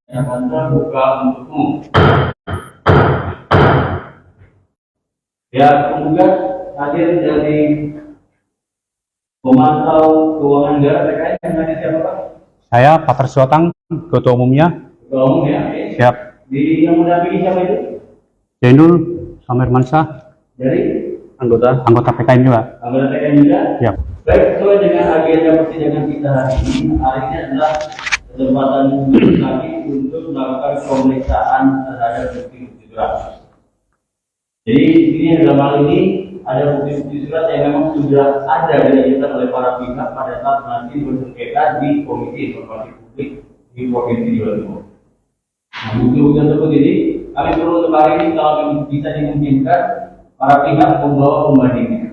akan terbuka untukmu. Ya, penggugat hadir dari pemantau keuangan negara terkait dengan siapa Pak? Saya Pak Tersiotang, Ketua Umumnya. Ketua Umum ya. Siap. Di yang mendampingi siapa itu? Jainul Samirmansyah. Dari anggota PKM juga. Anggota PKM juga. Siap. Baik, sesuai dengan agenda persidangan kita hari ini adalah kesempatan kami untuk melakukan pemeriksaan terhadap bukti-bukti surat. Jadi ini dalam hal ini ada bukti-bukti surat yang memang sudah ada diajukan oleh para pihak pada saat nanti bersengketa di Komisi Informasi Publik di Provinsi Jawa Timur. Nah, bukti-bukti tersebut ini kami perlu untuk hari ini kalau bisa dimungkinkan para pihak membawa pembandingnya.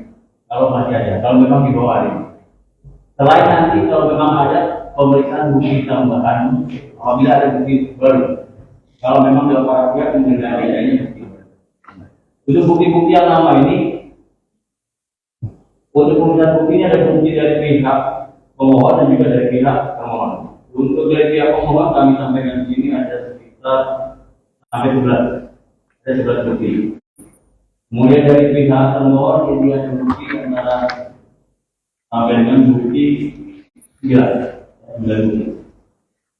Kalau masih ada, kalau memang dibawa hari ini. Selain nanti kalau memang ada pemeriksaan bukti tambahan, apabila ada bukti baru. Kalau memang dalam para pihak mengendalikan adanya bukti baru. Untuk bukti-bukti yang lama ini, untuk pemeriksaan bukti ini ada bukti dari pihak pemohon dan juga dari pihak termohon. Untuk dari pihak pemohon kami sampaikan di sini ada sekitar sampai 11, ada 11 bukti. Kemudian dari pihak termohon ini ada bukti antara sampai dengan bukti 9 bukti.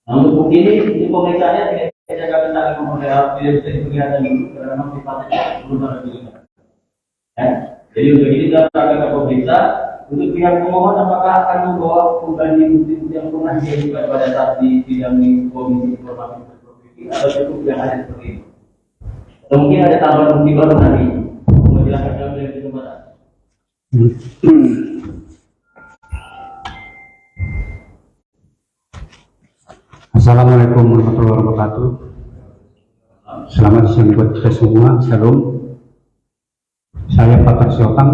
Nah, untuk bukti ini pemeriksaannya tidak kami saling memperlihatkan, tidak bisa diperlihatkan dulu karena memang sifatnya belum ada pilihan. Ya. Jadi untuk ini kita akan pemeriksa untuk pihak pemohon apakah akan membawa pembanding bukti yang pernah diajukan pada saat di sidang di Komisi Informasi Publik atau cukup yang ada seperti ini. Atau mungkin ada tambahan bukti baru nanti. Silakan kami dari kesempatan. Assalamualaikum warahmatullahi wabarakatuh. Selamat siang buat kita semua. Shalom. Saya Pak Tersiotang,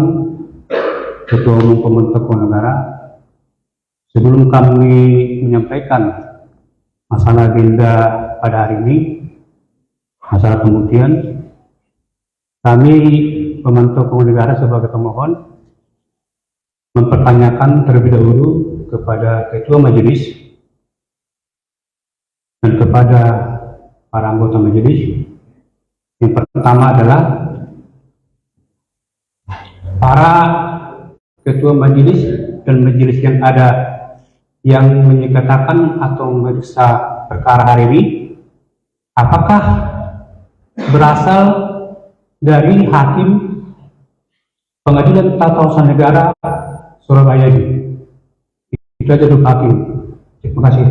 Ketua Umum Pemerintah Keuangan Negara. Sebelum kami menyampaikan masalah agenda pada hari ini, masalah kemudian, kami pemantau keuangan negara sebagai pemohon mempertanyakan terlebih dahulu kepada Ketua Majelis dan kepada para anggota majelis. Yang pertama adalah para ketua majelis dan majelis yang ada yang menyatakan atau memeriksa perkara hari ini, apakah berasal dari hakim Pengadilan Tata Usaha Negara Surabaya ini? Itu aja dulu hakim. Terima kasih.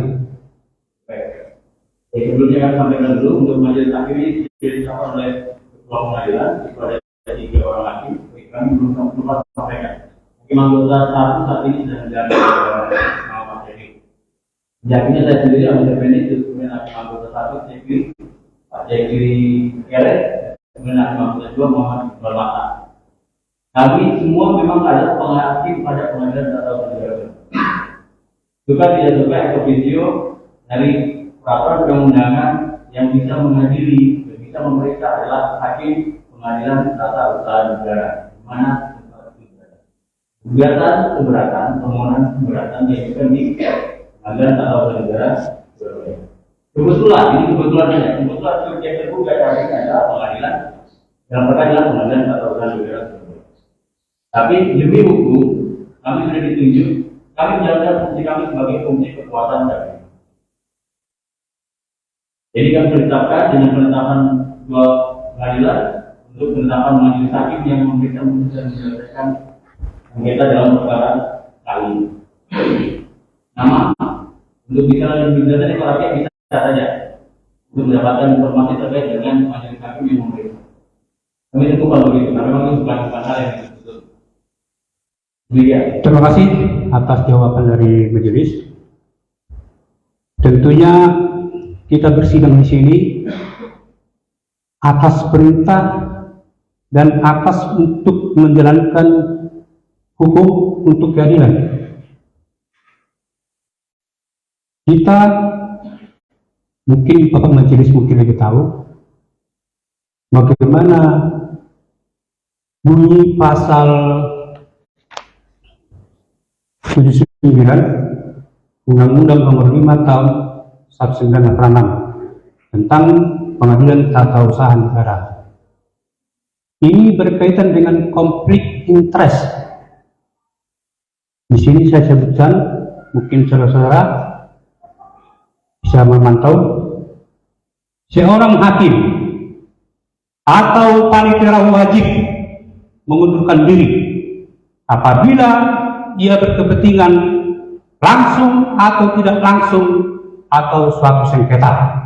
Jadi sebelumnya kami sampaikan dulu untuk majelis hakim ini dilakukan oleh ketua pengadilan kepada 3 orang hakim. Kami belum sempat sampaikan. Hakim anggota satu saat ini sedang menjalani Pak Cekri. Hakimnya saya sendiri anggota PNI, kemudian hakim anggota satu Cekri, Pak Cekri Kere, kemudian hakim anggota 2 Muhammad Iqbal Mata. Kami semua memang adalah penghakim pada pengadilan tata usaha negara. Juga tidak sesuai atau video dari peraturan perundang-undangan yang bisa mengadili dan bisa memeriksa adalah hakim pengadilan tata usaha negara, di mana gugatan keberatan, permohonan keberatan diajukan di pengadilan tata usaha negara. Kebetulan saja, kebetulan yang tergugat hari ini adalah pengadilan dalam perkara pengadilan tata usaha negara. Tapi demi hukum kami sudah ditunjuk, kami menjalankan fungsi kami sebagai fungsi kekuatan negara. Jadi kami ditetapkan dengan penetapan 2 pengadilan untuk penetapan majelis hakim yang memeriksa dan menyelesaikan sengketa dalam perkara kali ini. Nama untuk bicara dan bicara para pihak bisa saja untuk mendapatkan informasi terkait dengan majelis hakim yang memeriksa. Kami tentukan begitu, karena memang itu bukan hal yang betul. Terima kasih atas jawaban dari majelis. Tentunya kita bersidang di sini atas perintah dan atas untuk menjalankan hukum untuk keadilan. Kita mungkin Bapak Majelis mungkin lebih tahu bagaimana bunyi pasal 79 Undang-Undang Nomor 5 Tahun 1986 tentang Pengadilan Tata Usaha Negara. Ini berkaitan dengan konflik interest. Di sini saya sebutkan, mungkin saudara-saudara bisa memantau, seorang hakim atau panitera wajib mengundurkan diri apabila ia berkepentingan langsung atau tidak langsung atau suatu sengketa.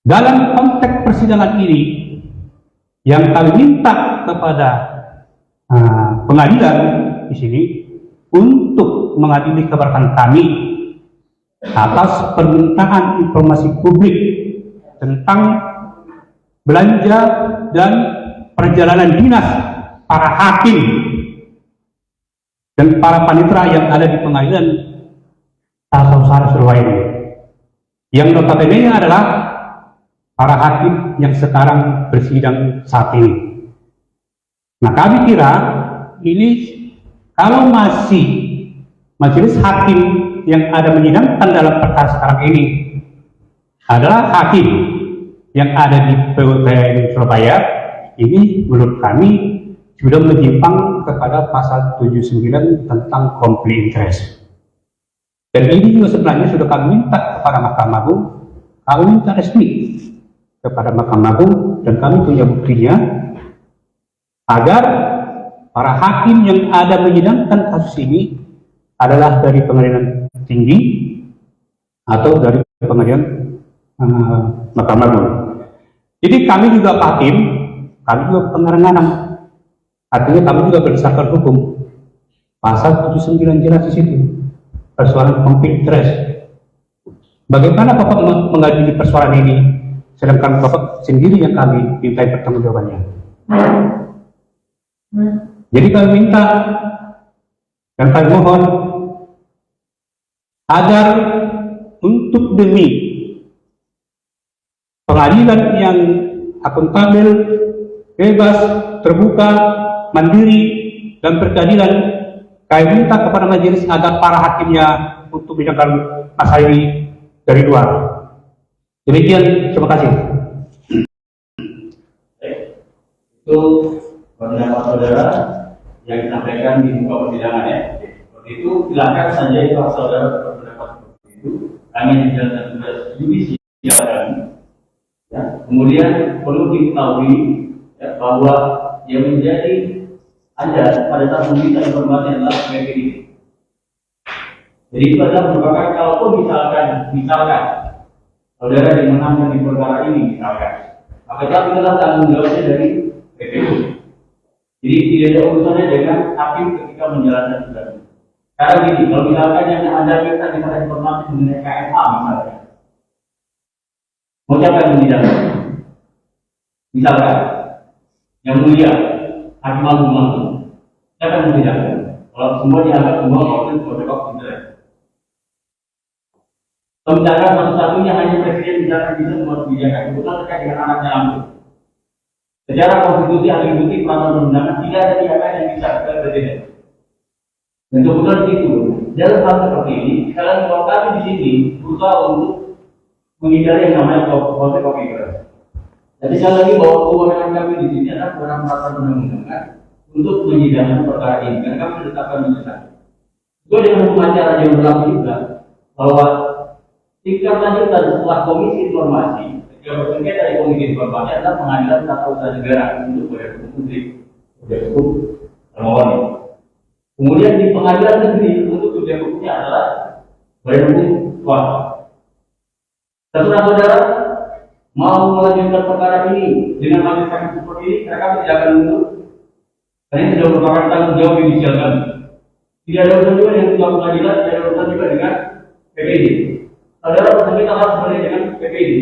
Dalam konteks persidangan ini, yang kami minta kepada pengadilan di sini untuk mengadili keberatan kami atas permintaan informasi publik tentang belanja dan perjalanan dinas para hakim dan para panitera yang ada di Pengadilan Tata Usaha Surabaya ini. Yang notabene adalah para hakim yang sekarang bersidang saat ini. Nah, kami kira ini kalau masih majelis hakim yang ada menyidangkan dalam perkara sekarang ini adalah hakim yang ada di PUTN Surabaya, ini menurut kami sudah menyimpang kepada pasal 79 tentang konflik interest. Dan ini juga sebenarnya sudah kami minta kepada Mahkamah Agung, kami minta resmi kepada Mahkamah Agung, dan kami punya buktinya, agar para hakim yang ada menyidangkan kasus ini adalah dari pengadilan tinggi atau dari pengadilan Mahkamah Agung. Jadi kami juga hakim, kami juga pengarangan, artinya kami juga berdasarkan hukum. Pasal 79 jelas di situ, persoalan konflik interest. Bagaimana Bapak mengadili persoalan ini, sedangkan Bapak sendiri yang kami minta pertanggungjawabannya. Jadi kami minta dan kami mohon agar untuk demi pengadilan yang akuntabel, bebas, terbuka, mandiri, dan berkeadilan, kami minta kepada majelis agar para hakimnya untuk menyangkal masalah ini dari luar. Demikian, terima kasih. Itu pendapat saudara yang disampaikan di muka persidangan ya. Seperti itu, silakan saja itu saudara berpendapat seperti itu. Kami dijelaskan tugas judisial kami. Ya. Kemudian perlu diketahui ya, bahwa yang menjadi Anda pada saat meminta informasi adalah PPID. Jadi itu adalah merupakan kalaupun misalkan saudara dimenangkan di perkara ini misalkan, maka itu adalah tanggung jawabnya dari PPID. Jadi tidak ada urusannya dengan hakim ketika menjalankan tugas. Karena gini, kalau misalkan yang Anda minta informasi mengenai KMA misalkan, mau siapa yang menyidangkan? Misalkan yang mulia Hakim Agung langsung, siapa yang menyidangkan? Kalau semua dianggap semua proses interest. Misalkan satu-satunya hanya presiden misalkan bisa membuat kebijakan, kebetulan terkait dengan anaknya langsung. Secara konstitusi ahli bukti peraturan undangan tidak ada pihak yang bisa ke presiden. Dan kebetulan itu dalam hal seperti ini, sekalian kalau kami di sini berusaha untuk menghindari yang namanya konflik of interest. Jadi sekali lagi bahwa kewenangan kami di sini adalah kewenangan peraturan undang-undangan untuk menyidangkan perkara ini, karena kami ditetapkan menyesak. Itu dengan hukum acara yang berlaku juga bahwa tingkat lanjutan setelah komisi informasi, ketika bersengketa dari komisi informasi adalah pengadilan tata usaha negara untuk badan hukum publik, badan hukum termohon. Kemudian di pengadilan negeri untuk subjek hukumnya adalah badan hukum swasta. Setelah saudara mau melanjutkan perkara ini dengan majelis hakim seperti ini, mereka tidak akan mundur. Karena ini sudah merupakan tanggung jawab judisial kami. Tidak ada urusan juga dengan ketua pengadilan, tidak ada urusan juga dengan PPID. Saudara bersengketa harus seperti dengan PPID.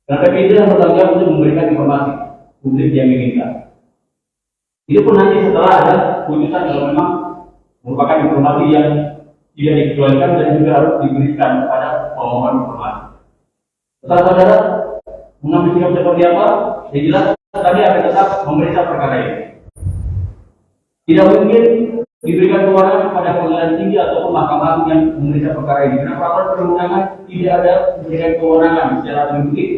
Dan PPID yang bertanggung jawab untuk memberikan informasi publik yang diinginkan. Itu pun nanti setelah ada putusan kalau memang merupakan informasi yang tidak dikecualikan dan juga harus diberikan kepada pemohon informasi. Setelah saudara mengambil sikap seperti apa, ya jelas kami akan tetap memeriksa perkara ini. Tidak mungkin diberikan kewenangan kepada pengadilan tinggi ataupun mahkamah agung yang memeriksa perkara ini. Karena peraturan perundang-undangan tidak ada memberikan kewenangan secara tertulis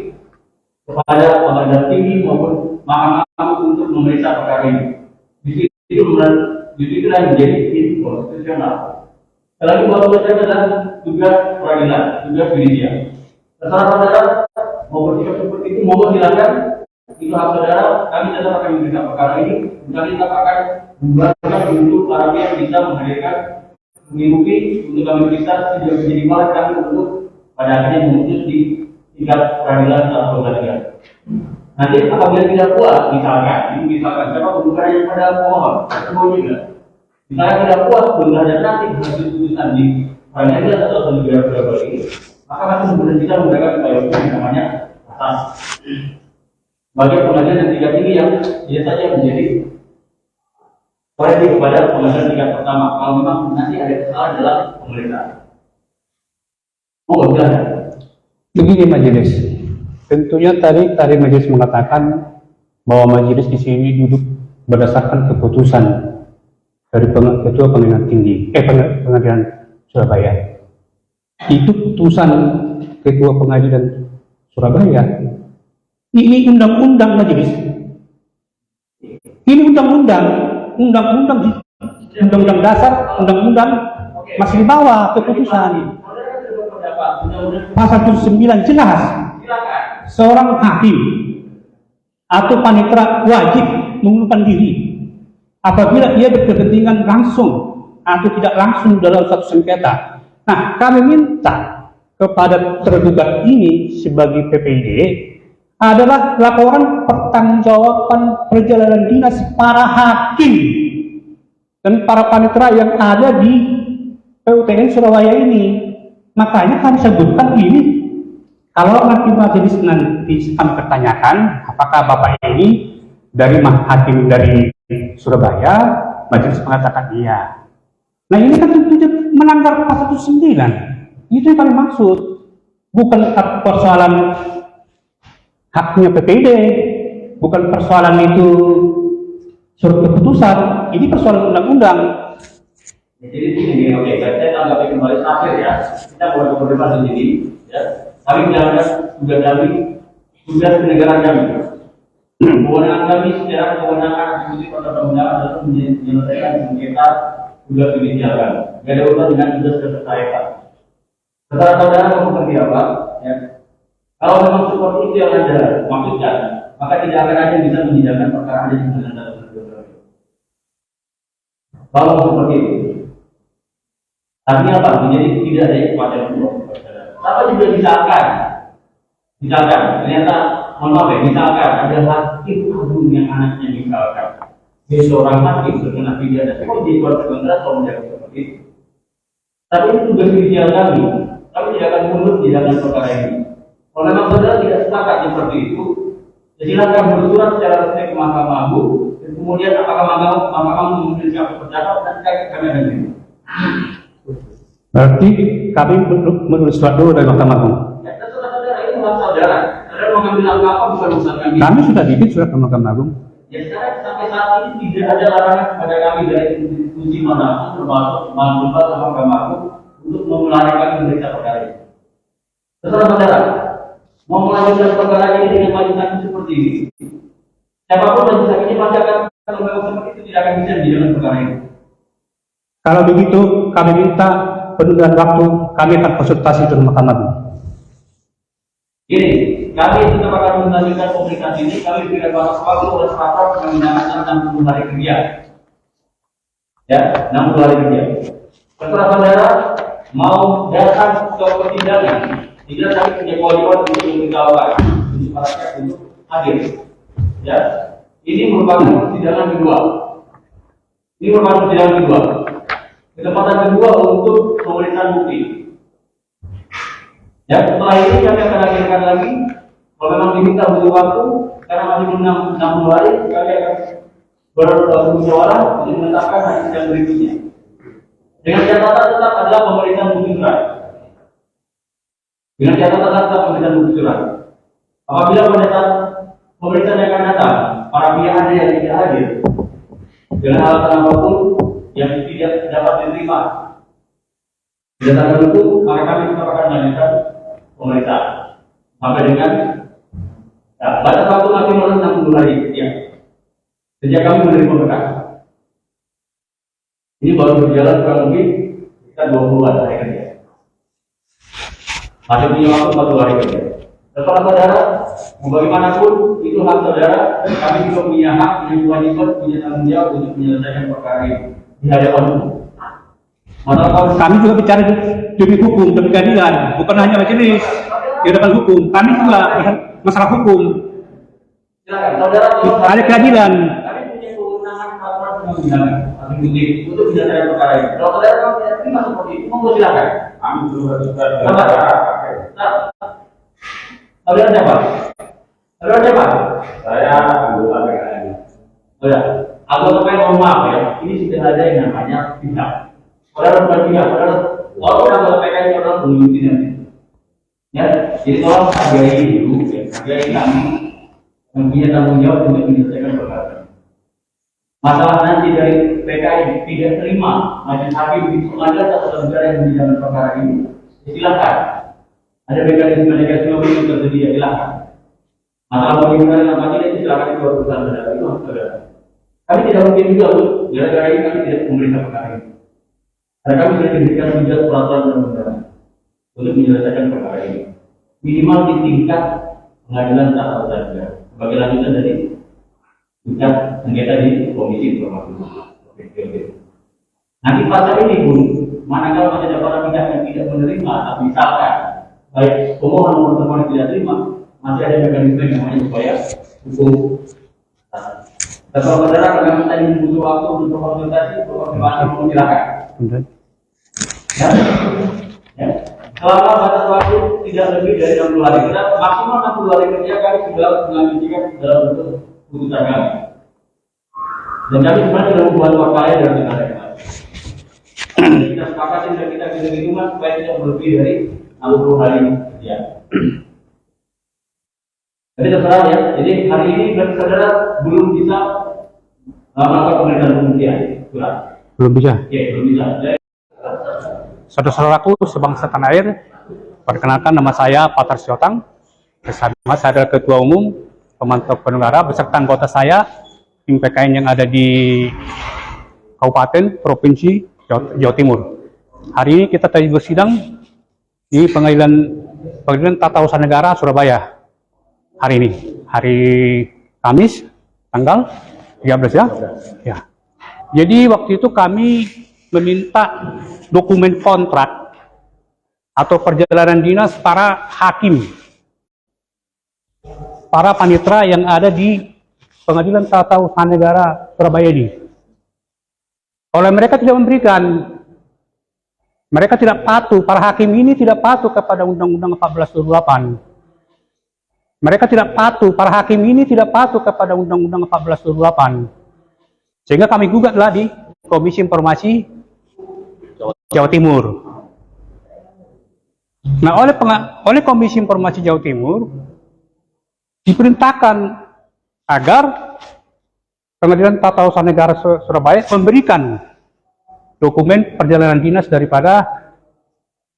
kepada pengadilan tinggi maupun mahkamah agung untuk memeriksa perkara ini. Di situ menjadi konstitusional. Lagi bahwa itu adalah tugas peradilan, tugas judisial. Terserah saudara mau bersikap seperti itu, mau silakan. Itu hak saudara. Kami tetap akan memberikan perkara ini. Kami tetap akan membuatkan untuk para pihak bisa menghadirkan mengikuti untuk kami periksa tidak menjadi malah kami untuk pada akhirnya memutus di tingkat peradilan atau pengadilan. Nanti apabila tidak puas, misalkan siapa bukan pada pemohon, semua juga. Misalnya tidak puas, belum ada nanti hasil putusan di pengadilan atau negara ini, maka masih bisa menggunakan upaya hukum yang namanya asas. Bagi pengadilan yang tingkat tinggi yang biasanya menjadi koreksi kepada pengadilan tingkat pertama. Kalau memang nanti ada kesalahan dalam pemeriksaan. Oh, tidak. Begini majelis, tentunya tadi majelis mengatakan bahwa majelis di sini duduk berdasarkan keputusan dari Ketua Pengadilan Tinggi, Pengadilan Surabaya. Itu keputusan Ketua Pengadilan Surabaya. Ini undang-undang majelis. Ini undang-undang dasar, undang-undang masih di bawah keputusan. Pasal 79 jelas seorang hakim atau panitera wajib mengundurkan diri apabila ia berkepentingan langsung atau tidak langsung dalam satu sengketa. Nah, kami minta kepada tergugat ini sebagai PPID adalah laporan pertanggungjawaban perjalanan dinas para hakim dan para panitera yang ada di PUTN Surabaya ini. Makanya kami sebutkan ini. Kalau nanti majelis nanti kami pertanyakan apakah Bapak ini dari hakim dari Surabaya, majelis mengatakan iya. Nah ini kan tentunya melanggar pasal 9. Itu yang kami maksud. Bukan persoalan haknya PPID, bukan persoalan itu surat keputusan. Ini persoalan undang-undang. Jadi ini oke, saya tanggapi kembali terakhir ya. Kita boleh berdebat di sini, ya. Kami menjalankan tugas kenegaraan kami. Kewenangan kami secara kewenangan eksekutif atau perundangan adalah menyelesaikan sengketa tugas judisial kami. Tidak ada urusan dengan tugas keterkaitan. Setelah saudara mau seperti apa? Ya. Kalau memang seperti itu yang Anda maksudkan, maka tidak akan ada yang bisa menyidangkan perkara Anda di pengadilan dalam negara. Kalau seperti itu. Artinya apa? Menjadi tidak ada kepada Allah. Apa juga misalkan, ternyata, misalkan ada hakim agung yang anaknya misalkan, dia seorang hakim terkena pidana, kok jadi keluarga negara kalau menjaga seperti itu. Tapi itu tugas judisial kami tidak akan mundur di dalam perkara ini. Kalau memang saudara tidak sepakat seperti itu, silakan bersurat secara resmi ke Mahkamah Agung, dan kemudian apakah Mahkamah Agung memberikan kepercayaan dan kami akan ini. Berarti kami menulis surat dulu dari Mahkamah Agung. Ya, terserah saudara, itu hak saudara. Saudara mau ngambil langkah apa bukan urusan kami. Kami sudah bikin surat ke Mahkamah Agung. Ya sekarang sampai saat ini tidak ada larangan kepada kami dari institusi manapun termasuk Mahkamah Agung untuk memulai kami memeriksa perkara ini. Terserah saudara, mau melanjutkan perkara ini dengan majelis seperti ini. Siapapun majelis ini pasti akan kalau seperti itu tidak akan bisa menjalankan perkara ini. Kalau begitu, kami minta penundaan waktu, kami akan konsultasi dengan Mahkamah Agung. Ini, kami tetap akan melanjutkan komunikasi ini. Kami berikan waktu oleh rapor pengenaan 60 hari kerja. Ya, 60 hari kerja. Setelah saudara mau datang ke persidangan, tidak kami punya kewajiban untuk memberitahukan untuk para pihak untuk hadir. Ya, ini merupakan persidangan kedua. Kesempatan kedua untuk pemeriksaan bukti. Ya, setelah ini kami akan hadirkan lagi. Kalau memang diminta butuh waktu, karena masih belum 60 hari, kami akan bermusyawarah untuk menetapkan hari sidang berikutnya. Dengan catatan tetap adalah pemeriksaan bukti surat. Apabila pada saat pemeriksaan yang akan datang, para pihak ada yang tidak hadir, dengan alasan apapun, yang tidak dapat diterima. Tidak tanggal itu, maka kami tetap akan melanjutkan pemerintah sampai dengan batas waktu maksimal 60 hari ya. Sejak kami menerima berkas. Ini baru berjalan kurang lebih sekitar 20 hari kerja. Masih punya waktu 40 hari kerja. Setelah saudara, bagaimanapun itu hak saudara, kami juga punya hak, punya kewajiban, punya tanggung jawab untuk menyelesaikan perkara ini di hadapan hukum. Kami juga bicara demi hukum, demi keadilan, bukan hanya majelis di hadapan hukum. Kami juga masalah hukum. Silakan, saudara. Ada keadilan. Kami punya kewenangan peraturan perundang-undangan untuk menyelesaikan perkara ini. Kalau saudara tidak terima seperti itu, monggo silakan. Kami juga Saudara siapa? Saudara siapa? saya anggota PKN. Saudara, anggota PKN mohon maaf ya, ini sudah ada yang namanya pihak. Saudara bukan pihak, saudara walaupun anggota PKN itu adalah pemimpin nanti. Ya, jadi tolong hargai dulu, ya, hargai kami yang punya tanggung jawab untuk menyelesaikan perkara. Masalah nanti dari PKN tidak terima majelis hakim di pengadilan atau negara yang menjalankan perkara ini, silakan. Ada mekanisme yang tersedia, silakan. Masalah bagaimana dalam majelis itu silakan itu urusan saudara, itu hak saudara. Kami tidak mungkin juga untuk gara-gara ini kami tidak memeriksa perkara ini. Karena kami sudah diberikan tugas peraturan perundang-undangan untuk menyelesaikan perkara ini. Minimal di tingkat pengadilan tata usaha negara sebagai lanjutan dari tingkat sengketa di Komisi Informasi. Nanti pasal ini pun, manakala masih ada para pihak yang tidak menerima, tapi misalkan baik pemohon maupun termohon tidak terima, masih ada mekanisme yang namanya upaya hukum. Dan kalau saudara kami tadi butuh waktu untuk konsultasi, mau silakan. Ya. Ya. Selama batas waktu tidak lebih dari 60 hari, kita maksimal 60 hari kerja kami sudah mengajukan dalam bentuk putusan kami. Dan kami sebenarnya sudah membuat wakilnya dalam negara yang lain. Kita sepakati dan kita hitung-hitungan supaya tidak lebih dari 60 hari kerja. Jadi terserah ya. Jadi hari ini berarti saudara belum bisa melakukan pemeriksaan pembuktian. Belum bisa. Oke, belum bisa. Saudara-saudaraku sebangsa tanah air, perkenalkan nama saya Patar Siotang. Bersama saya adalah Ketua Umum Pemantau Penegara beserta anggota saya tim PKN yang ada di Kabupaten Provinsi Jawa Timur. Hari ini kita tadi bersidang di Pengadilan Tata Usaha Negara Surabaya. Hari ini, hari Kamis, tanggal 13 ya. Ya. Jadi waktu itu kami meminta dokumen kontrak atau perjalanan dinas para hakim, para panitera yang ada di Pengadilan Tata Usaha Negara Surabaya ini. Oleh mereka tidak memberikan, mereka tidak patuh, para hakim ini tidak patuh kepada Undang-Undang 1428. Mereka tidak patuh, para hakim ini tidak patuh kepada Undang-Undang 1428. Sehingga kami gugatlah di Komisi Informasi Jawa Timur. Nah, oleh Komisi Informasi Jawa Timur diperintahkan agar Pengadilan Tata Usaha Negara Surabaya memberikan dokumen perjalanan dinas daripada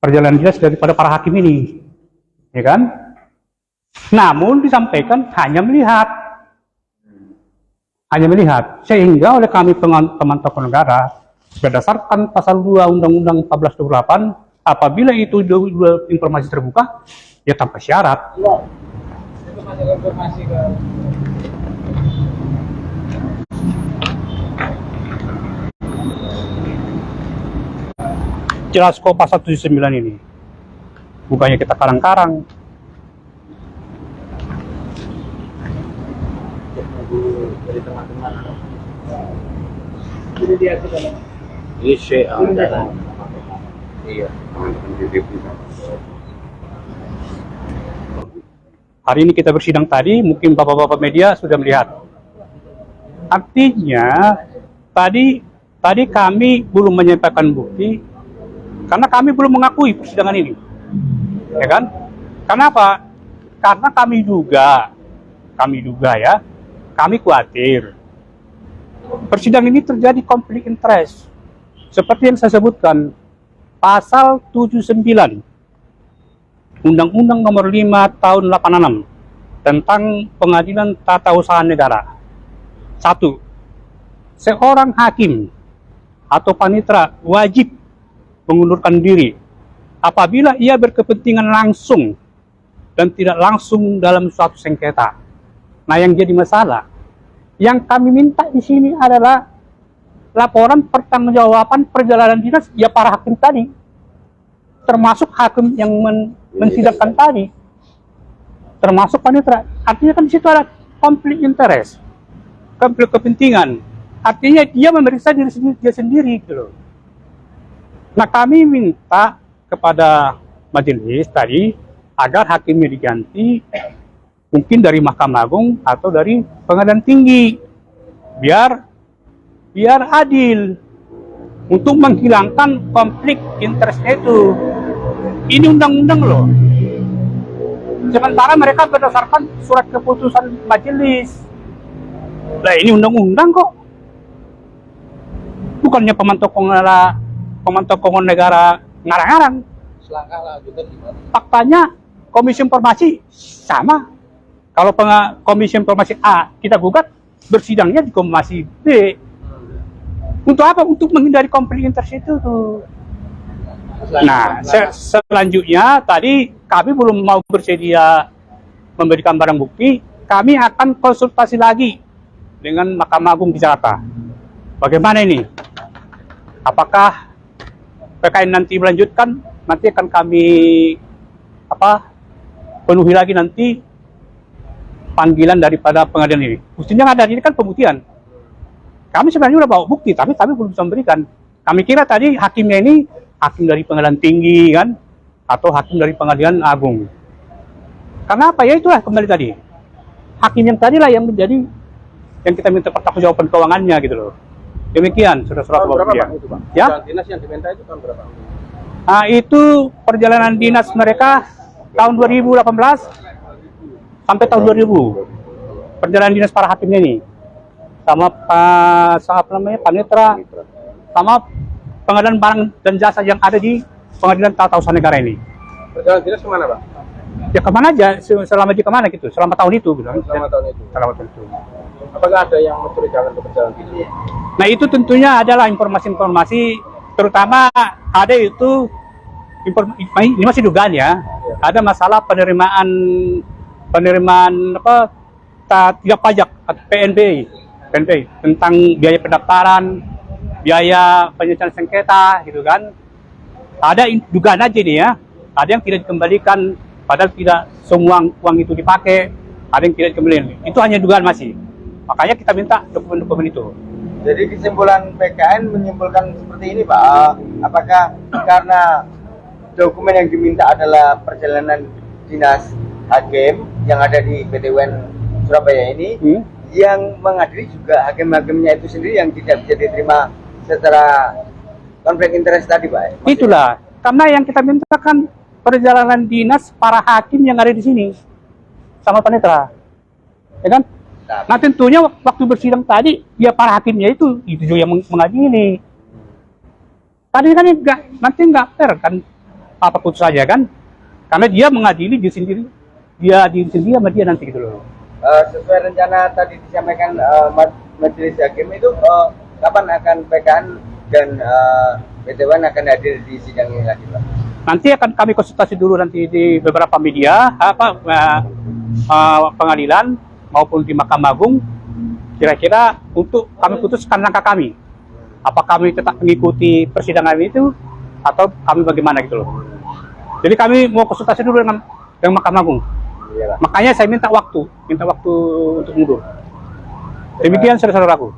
para hakim ini, ya kan? Namun disampaikan hanya melihat, sehingga oleh kami pemantau negara berdasarkan pasal 2 Undang-Undang 1428, apabila itu informasi terbuka, ya tanpa syarat. Itu masuk informasi ke Jelas kok pasal 79 ini. Bukannya kita karang-karang. Dari teman-teman. jadi dia ke dalam. Iya. Hari ini kita bersidang tadi, mungkin bapak-bapak media sudah melihat. Artinya, tadi kami belum menyampaikan bukti, karena kami belum mengakui persidangan ini. Ya kan? Kenapa? Karena kami duga ya, kami khawatir persidangan ini terjadi konflik interest seperti yang saya sebutkan, pasal 79 Undang-Undang Nomor 5 Tahun 86 tentang Pengadilan Tata Usaha Negara. 1. Seorang hakim atau panitera wajib mengundurkan diri apabila ia berkepentingan langsung dan tidak langsung dalam suatu sengketa. Nah, yang jadi masalah, yang kami minta di sini adalah laporan pertanggungjawaban perjalanan dinas ya para hakim tadi, termasuk hakim yang mensidangkan tadi, termasuk panitera. Artinya kan di situ ada konflik interest, konflik kepentingan. Artinya dia memeriksa diri dia sendiri gitu loh. Nah, kami minta kepada majelis tadi agar hakimnya diganti, mungkin dari Mahkamah Agung atau dari Pengadilan Tinggi, biar adil untuk menghilangkan konflik interest itu. Ini undang-undang loh. Sementara mereka berdasarkan surat keputusan majelis. Lah, ini undang-undang kok. Bukannya pemantau keuangan negara ngarang-ngarang. Selangkah lanjutan gimana? Faktanya Komisi Informasi sama. Kalau Komisi Informasi A kita gugat, bersidangnya di Komisi B. Untuk apa? Untuk menghindari konflik interest itu tuh. Nah, selanjutnya tadi kami belum mau bersedia memberikan barang bukti. Kami akan konsultasi lagi dengan Mahkamah Agung di Jakarta. Bagaimana ini? Apakah PKN nanti melanjutkan? Nanti akan kami penuhi lagi nanti panggilan daripada pengadilan ini. Mestinya ada ini kan pembuktian. Kami sebenarnya udah bawa bukti, tapi kami belum bisa memberikan. Kami kira tadi hakimnya ini hakim dari Pengadilan Tinggi kan, atau hakim dari Pengadilan Agung. Karena apa? Ya itulah kembali tadi. Hakim yang tadi lah yang menjadi yang kita minta pertanggungjawaban keuangannya gitu loh. Demikian, saudara-saudara pembuktian. Ya? Dinas yang diminta itu tahun berapa? Nah, itu perjalanan dinas mereka tahun 2018 sampai tahun 2000. Perjalanan dinas para hakimnya ini. Sama panitera, sama pengadilan barang dan jasa yang ada di Pengadilan Tata Usaha Negara ini. Perjalanan dinas kemana, Pak? Ya kemana aja, selama di kemana gitu, selama tahun itu gitu. Selama tahun itu. Selama tahun itu. Apakah ada yang mencurigakan untuk perjalanan dinas? Nah, itu tentunya adalah informasi-informasi, terutama ada itu ini masih dugaan ya. Ada masalah penerimaan tidak pajak atau PNB tentang biaya pendaftaran, biaya penyelesaian sengketa gitu kan. Ada dugaan aja nih ya. Ada yang tidak dikembalikan, padahal tidak semua uang itu dipakai. Ada yang tidak dikembalikan. Itu hanya dugaan masih. Makanya kita minta dokumen-dokumen itu. Jadi kesimpulan PKN menyimpulkan seperti ini, Pak. Apakah karena dokumen yang diminta adalah perjalanan dinas hakim yang ada di PT UN Surabaya ini, yang mengadili juga hakim-hakimnya itu sendiri yang tidak bisa diterima secara konflik interest tadi, Pak? Itulah, karena yang kita minta kan perjalanan dinas para hakim yang ada di sini sama panitera, ya kan? Nah, tentunya waktu bersidang tadi, ya para hakimnya itu juga yang mengadili. Tadi kan nanti nggak fair kan, apa putus saja kan? Karena dia mengadili diri sendiri, dia diri sendiri sama dia nanti gitu loh. Sesuai rencana tadi disampaikan majelis hakim itu, kapan akan PKN dan PT UN akan hadir di sidang ini lagi, Pak? Nanti akan kami konsultasi dulu nanti di beberapa media, pengadilan maupun di Mahkamah Agung, kira-kira untuk kami putuskan langkah kami. Apa kami tetap mengikuti persidangan itu atau kami bagaimana gitu loh. Jadi kami mau konsultasi dulu dengan Mahkamah Agung. Makanya saya minta waktu untuk mundur. Demikian saudara-saudaraku.